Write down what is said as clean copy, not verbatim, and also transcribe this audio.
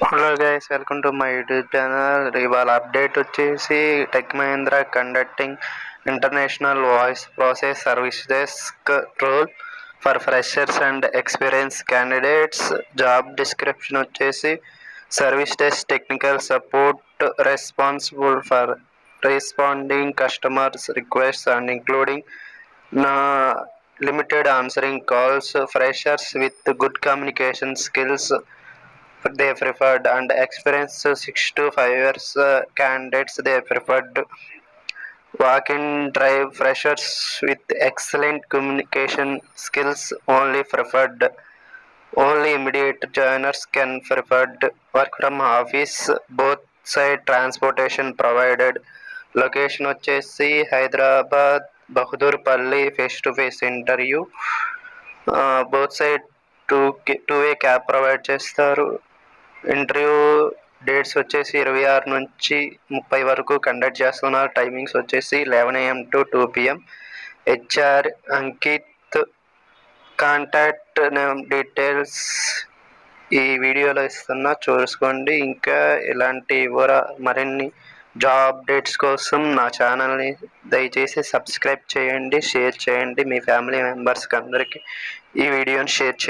Hello guys, welcome to my YouTube channel. ఇవాళ update వచ్చేసి tech Mahindra conducting international voice process service desk role for freshers and experience candidates. Job description వచ్చేసి service desk technical support responsible for responding customers requests and including not limited answering calls. Freshers with good communication skills they preferred, and experience 6 to 5 years candidates they preferred. Walk-in drive freshers with excellent communication skills only preferred. Only immediate joiners can preferred. Work from office, both side transportation provided. Location వచ్చేసి Hyderabad Bahadurpally. Face to face interview. Both side two way cab provide చేస్తారు. Interview dates వచ్చేసి 26 నుంచి 30 వరకు conduct చేస్తున్నారు. Timings వచ్చేసి 11 AM to 2 PM. HR Ankit. Contact details ఈ వీడియోలో ఇస్తున్నా, చూసుకోండి. ఇంకా ఇలాంటి మరిన్ని జాబ్ అప్డేట్స్ కోసం నా ఛానల్ని దయచేసి సబ్స్క్రైబ్ చేయండి, షేర్ చేయండి. మీ ఫ్యామిలీ మెంబర్స్కి అందరికీ ఈ వీడియోని షేర్ చేయండి.